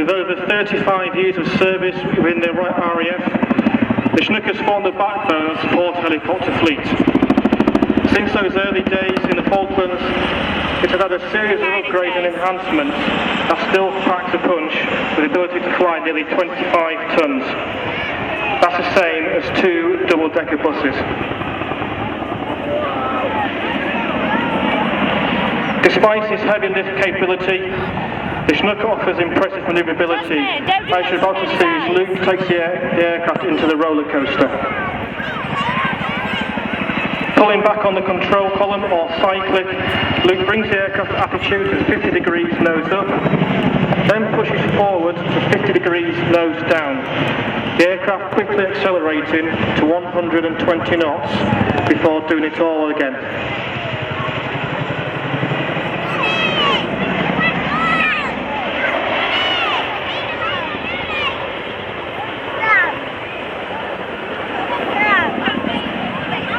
With over 35 years of service within the RAF, the Chinook has formed the backbone of the support helicopter fleet. Since those early days in the Falklands, it has had a series of upgrades and enhancements that still packs a punch with the ability to fly nearly 25 tons. That's the same as 2 double-decker buses. Despite its heavy lift capability, the Chinook offers impressive manoeuvrability. As you're about to see, as Luke takes the aircraft into the roller coaster. Pulling back on the control column or cyclic, Luke brings the aircraft attitude to 50 degrees nose up, then pushes forward to 50 degrees nose down. The aircraft quickly accelerating to 120 knots before doing it all again.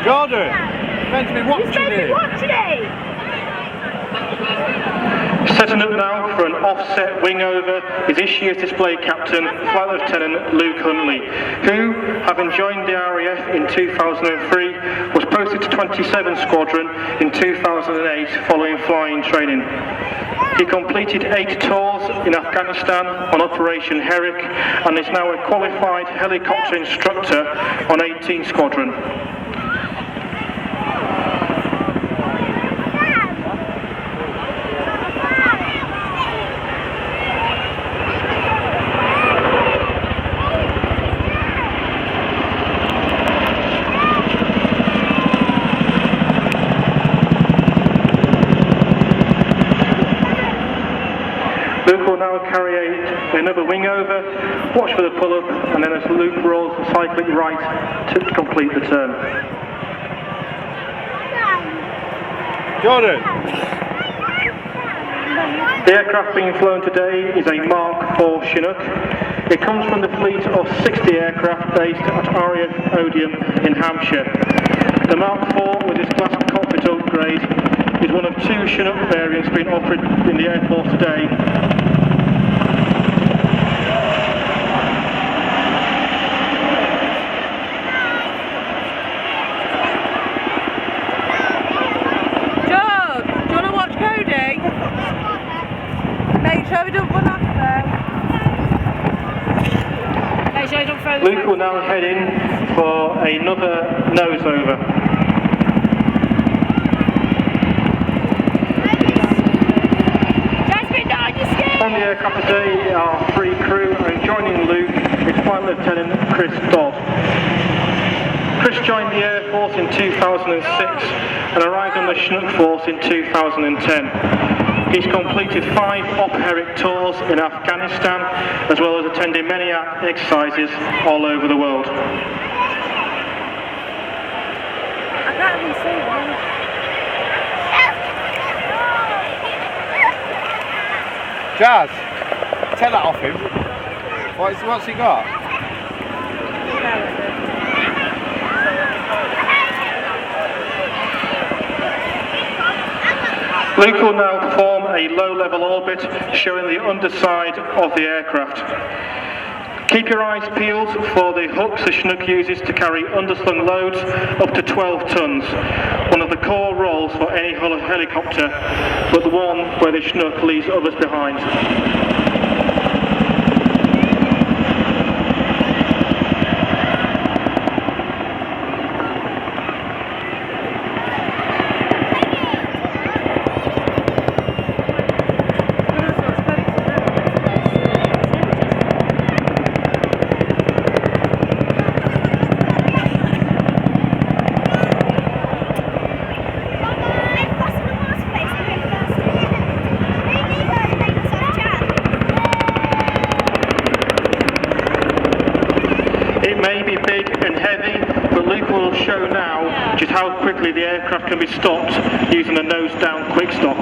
Jordan, you're meant to be watching it. Setting up now for an offset wing over is this year's display captain, Flight Lieutenant Luke Huntley, who, having joined the RAF in 2003, was posted to 27 Squadron in 2008 following flying training. He completed 8 tours in Afghanistan on Operation Herrick and is now a qualified helicopter instructor on 18 Squadron. Luke will now carry another wing over, watch for the pull-up, and then as Luke rolls the cyclic right to complete the turn. Jordan! The aircraft being flown today is a Mark IV Chinook. It comes from the fleet of 60 aircraft based at RAF Odium in Hampshire. The Mark IV, with its glass cockpit upgrade, is one of 2 Chinook variants being offered in the Air Force today. George, do you want to watch Cody? Make sure we don't run after. Make sure you don't throw the Luke will now head in for another nose over. On the aircraft today are 3 crew, and joining Luke is Flight Lieutenant Chris Dodd. Chris joined the Air Force in 2006 and arrived on the Chinook Force in 2010. He's completed 5 op-Herrick tours in Afghanistan, as well as attending many exercises all over the world. I can't even see one. Jazz, take that off him. What's he got? Luke will now perform a low-level orbit showing the underside of the aircraft. Keep your eyes peeled for the hooks the Chinook uses to carry underslung loads up to 12 tons, one of the core roles for any helicopter, but the one where the Chinook leaves others behind. It may be big and heavy, but Luke will show now just how quickly the aircraft can be stopped using a nose-down quick stop.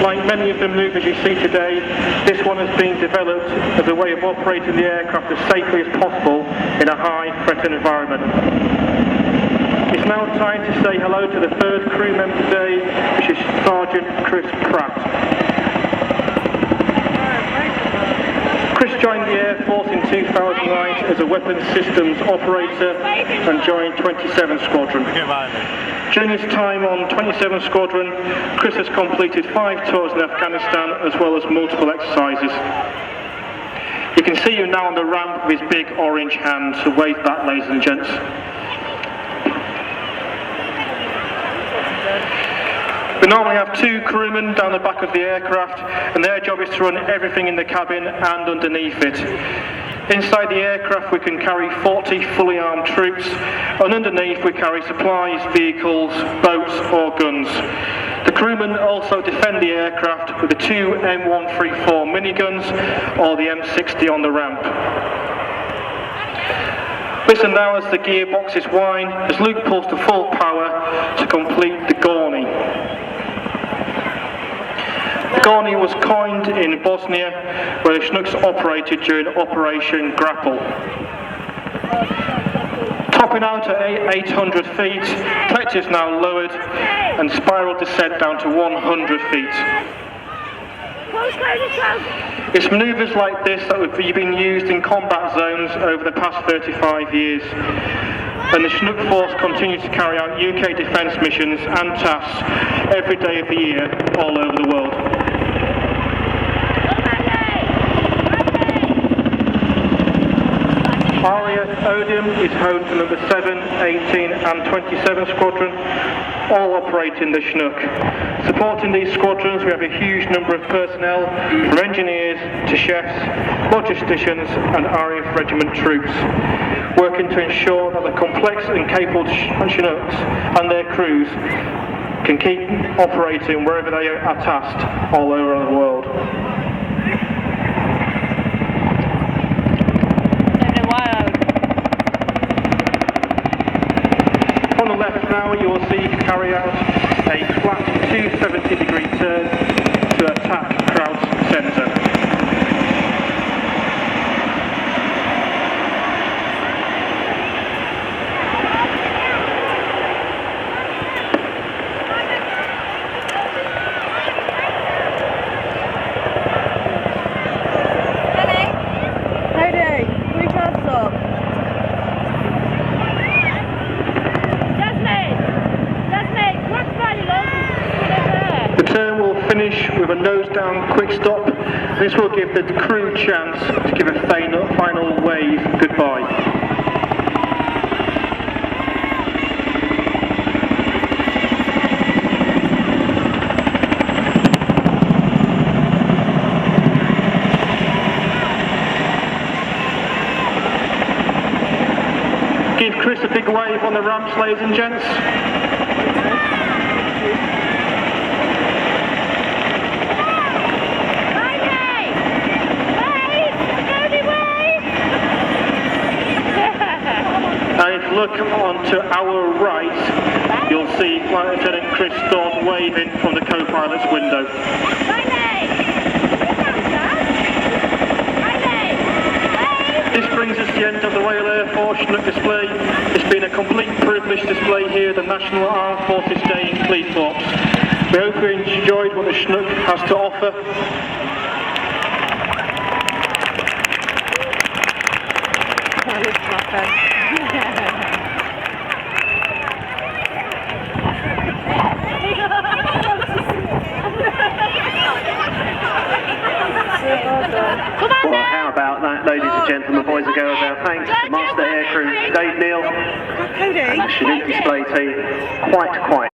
Like many of the manoeuvres you see today, this one has been developed as a way of operating the aircraft as safely as possible in a high-threat environment. It's now time to say hello to the third crew member today, which is Sergeant Chris Pratt. joined the Air Force in 2009 as a weapons systems operator and joined 27 Squadron. During his time on 27 Squadron, Chris has completed 5 tours in Afghanistan as well as multiple exercises. You can see him now on the ramp with his big orange hand, so wave back, ladies and gents. We normally have 2 crewmen down the back of the aircraft, and their job is to run everything in the cabin and underneath it. Inside the aircraft we can carry 40 fully armed troops, and underneath we carry supplies, vehicles, boats or guns. The crewmen also defend the aircraft with the 2 M134 miniguns or the M60 on the ramp. Listen now as the gearboxes whine as Luke pulls to full power to complete the Gorny. The Gorny was coined in Bosnia, where the Chinooks operated during Operation Grapple. Topping out at 800 feet, Pletch is now lowered and spiral descent down to 100 feet. It's manoeuvres like this that have been used in combat zones over the past 35 years, and the Chinook force continues to carry out UK defence missions and tasks every day of the year all over the world. RAF Odium is home to number 7, 18 and 27 Squadron, all operating the Chinook. Supporting these squadrons we have a huge number of personnel, from engineers to chefs, logisticians and RAF regiment troops, working to ensure that the complex and capable Chinooks and their crews can keep operating wherever they are tasked all over the world. On the left now you will see carry out a flat 270-degree turn to attack Kraut's centre. The turn will finish with a nose-down quick stop. This will give the crew chance to give a final wave goodbye. Give Chris a big wave on the ramps, ladies and gents. And if you look onto our right, you'll see Flight Lieutenant Chris Dodd waving from the co-pilot's window. This brings us to the end of the Royal Air Force Chinook display. It's been a complete privilege display here at the National Armed Forces Day in Cleethorpes. We hope you enjoyed what the Chinook has to offer. Well, how about that, ladies and gentlemen, boys and girls, our thanks to Master Aircrew Dave Neal and the Chinook display team. Quite